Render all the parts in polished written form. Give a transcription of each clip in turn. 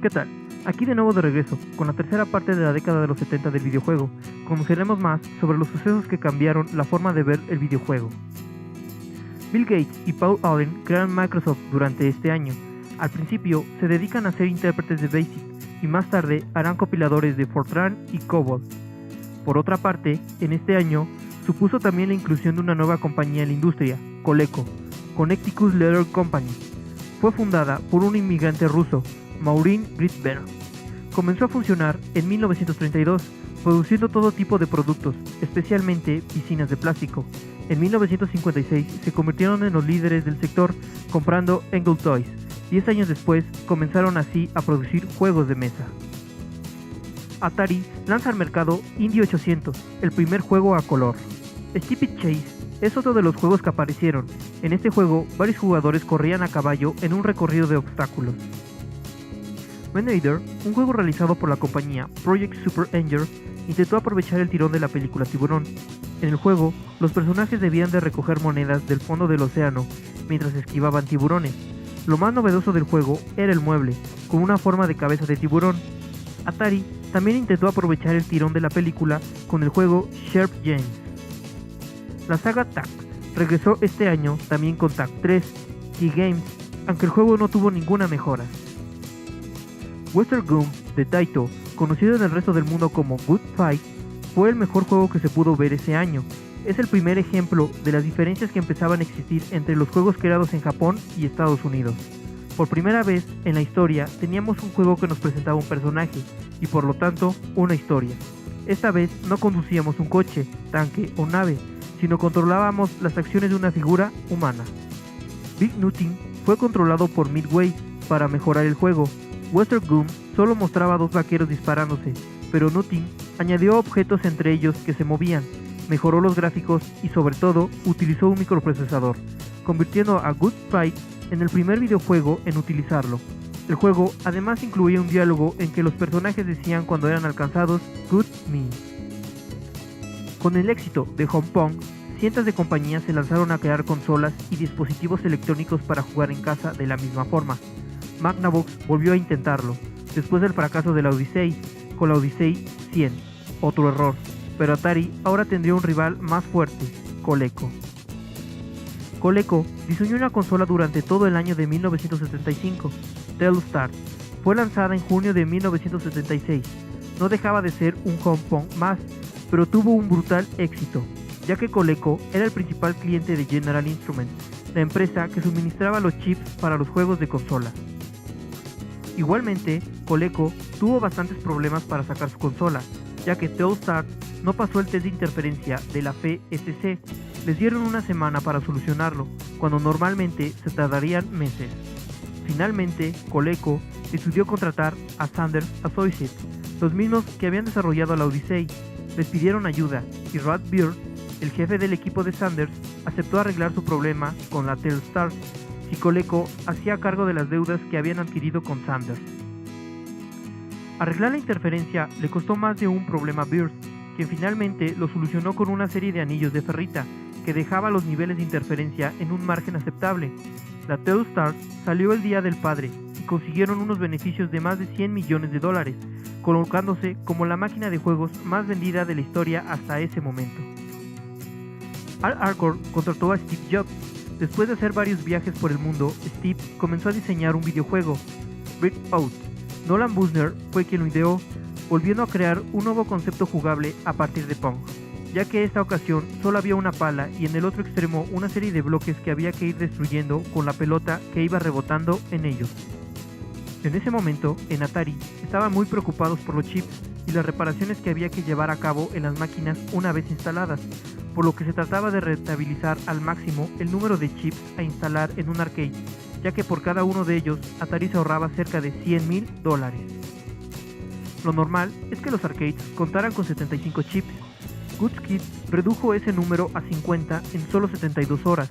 ¿Qué tal? Aquí de nuevo de regreso, con la tercera parte de la década de los 70 del videojuego. Conoceremos más sobre los sucesos que cambiaron la forma de ver el videojuego. Bill Gates y Paul Allen crearon Microsoft durante este año. Al principio se dedican a ser intérpretes de BASIC y más tarde harán compiladores de Fortran y COBOL. Por otra parte, en este año supuso también la inclusión de una nueva compañía en la industria, Coleco, Connecticut Leather Company. Fue fundada por un inmigrante ruso, Maureen Gritberg. Comenzó a funcionar en 1932, produciendo todo tipo de productos, especialmente piscinas de plástico. En 1956 se convirtieron en los líderes del sector comprando Engel Toys. 10 años después comenzaron así a producir juegos de mesa. Atari lanza al mercado Indy 800, el primer juego a color. Steeplechase es otro de los juegos que aparecieron. En este juego, varios jugadores corrían a caballo en un recorrido de obstáculos. Meneider, un juego realizado por la compañía Project Super Angel, intentó aprovechar el tirón de la película Tiburón. En el juego, los personajes debían de recoger monedas del fondo del océano mientras esquivaban tiburones. Lo más novedoso del juego era el mueble, con una forma de cabeza de tiburón. Atari también intentó aprovechar el tirón de la película con el juego Sharp James. La saga TAC regresó este año también con TAC 3 y Games, aunque el juego no tuvo ninguna mejora. Western Gum de Taito, conocido en el resto del mundo como Good Fight, fue el mejor juego que se pudo ver ese año. Es el primer ejemplo de las diferencias que empezaban a existir entre los juegos creados en Japón y Estados Unidos. Por primera vez en la historia teníamos un juego que nos presentaba un personaje y por lo tanto una historia. Esta vez no conducíamos un coche, tanque o nave, sino controlábamos las acciones de una figura humana. Big Nutting fue controlado por Midway para mejorar el juego. Western Gum solo mostraba dos vaqueros disparándose, pero Nutting añadió objetos entre ellos que se movían, mejoró los gráficos y sobre todo utilizó un microprocesador, convirtiendo a Good Fight en el primer videojuego en utilizarlo. El juego además incluía un diálogo en que los personajes decían cuando eran alcanzados "Good Me". Con el éxito de Hong Kong, cientos de compañías se lanzaron a crear consolas y dispositivos electrónicos para jugar en casa de la misma forma. Magnavox volvió a intentarlo, después del fracaso de la Odyssey, con la Odyssey 100, otro error, pero Atari ahora tendría un rival más fuerte, Coleco. Coleco diseñó una consola durante todo el año de 1975, Telstar. Fue lanzada en junio de 1976. No dejaba de ser un home pong más, pero tuvo un brutal éxito, ya que Coleco era el principal cliente de General Instrument, la empresa que suministraba los chips para los juegos de consola. Igualmente, Coleco tuvo bastantes problemas para sacar su consola, ya que Telstar no pasó el test de interferencia de la FSC. Les dieron una semana para solucionarlo, cuando normalmente se tardarían meses. Finalmente, Coleco decidió contratar a Sanders Associates, los mismos que habían desarrollado la Odyssey. Les pidieron ayuda y Rod Beard, el jefe del equipo de Sanders, aceptó arreglar su problema con la Telstar si Coleco hacía cargo de las deudas que habían adquirido con Sanders. Arreglar la interferencia le costó más de un problema a Beard, quien finalmente lo solucionó con una serie de anillos de ferrita que dejaba los niveles de interferencia en un margen aceptable. La Telstar salió el Día del Padre y consiguieron unos beneficios de más de $100 millones, colocándose como la máquina de juegos más vendida de la historia hasta ese momento. Al Arcor contrató a Steve Jobs. Después de hacer varios viajes por el mundo, Steve comenzó a diseñar un videojuego, Breakout. Nolan Bushnell fue quien lo ideó, volviendo a crear un nuevo concepto jugable a partir de Pong, ya que esta ocasión solo había una pala y en el otro extremo una serie de bloques que había que ir destruyendo con la pelota que iba rebotando en ellos. En ese momento, en Atari, estaban muy preocupados por los chips y las reparaciones que había que llevar a cabo en las máquinas una vez instaladas, por lo que se trataba de rentabilizar al máximo el número de chips a instalar en un arcade, ya que por cada uno de ellos Atari se ahorraba cerca de $100,000. Lo normal es que los arcades contaran con 75 chips. GoodKid redujo ese número a 50 en solo 72 horas.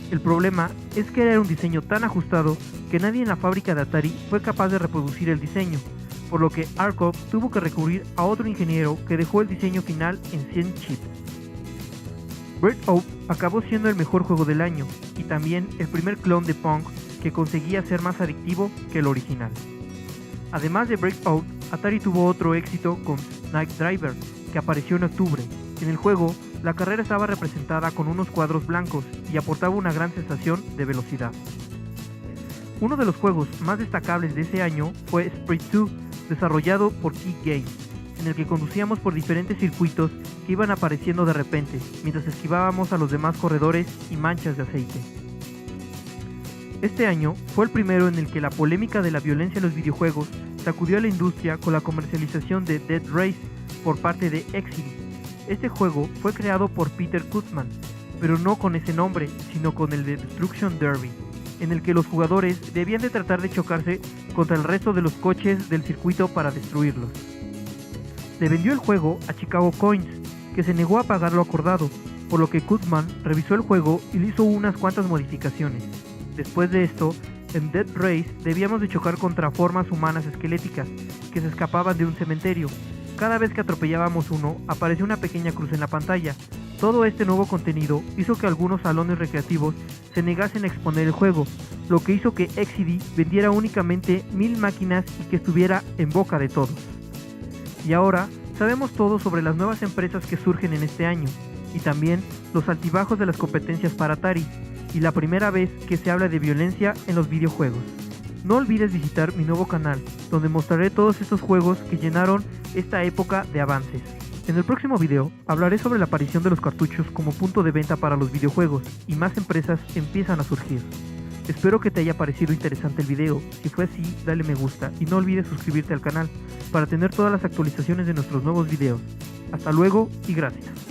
El problema es que era un diseño tan ajustado que nadie en la fábrica de Atari fue capaz de reproducir el diseño, por lo que Arcov tuvo que recurrir a otro ingeniero que dejó el diseño final en 100 chips. Breakout acabó siendo el mejor juego del año y también el primer clon de Pong que conseguía ser más adictivo que el original. Además de Breakout, Atari tuvo otro éxito con Night Driver, que apareció en octubre. En el juego, la carrera estaba representada con unos cuadros blancos y aportaba una gran sensación de velocidad. Uno de los juegos más destacables de ese año fue Sprite 2, desarrollado por Key Games, en el que conducíamos por diferentes circuitos que iban apareciendo de repente, mientras esquivábamos a los demás corredores y manchas de aceite. Este año fue el primero en el que la polémica de la violencia en los videojuegos sacudió a la industria con la comercialización de Dead Race por parte de Exidy. Este juego fue creado por Peter Kutzman, pero no con ese nombre, sino con el de Destruction Derby, en el que los jugadores debían de tratar de chocarse contra el resto de los coches del circuito para destruirlos. Le vendió el juego a Chicago Coins, que se negó a pagar lo acordado, por lo que Kutzman revisó el juego y le hizo unas cuantas modificaciones. Después de esto, en Dead Race debíamos de chocar contra formas humanas esqueléticas que se escapaban de un cementerio. Cada vez que atropellábamos uno, aparecía una pequeña cruz en la pantalla. Todo este nuevo contenido hizo que algunos salones recreativos se negasen a exponer el juego, lo que hizo que Exidy vendiera únicamente 1000 máquinas y que estuviera en boca de todos. Y ahora sabemos todo sobre las nuevas empresas que surgen en este año, y también los altibajos de las competencias para Atari, y la primera vez que se habla de violencia en los videojuegos. No olvides visitar mi nuevo canal, donde mostraré todos estos juegos que llenaron esta época de avances. En el próximo video hablaré sobre la aparición de los cartuchos como punto de venta para los videojuegos, y más empresas empiezan a surgir. Espero que te haya parecido interesante el video. Si fue así, dale me gusta y no olvides suscribirte al canal para tener todas las actualizaciones de nuestros nuevos videos. Hasta luego y gracias.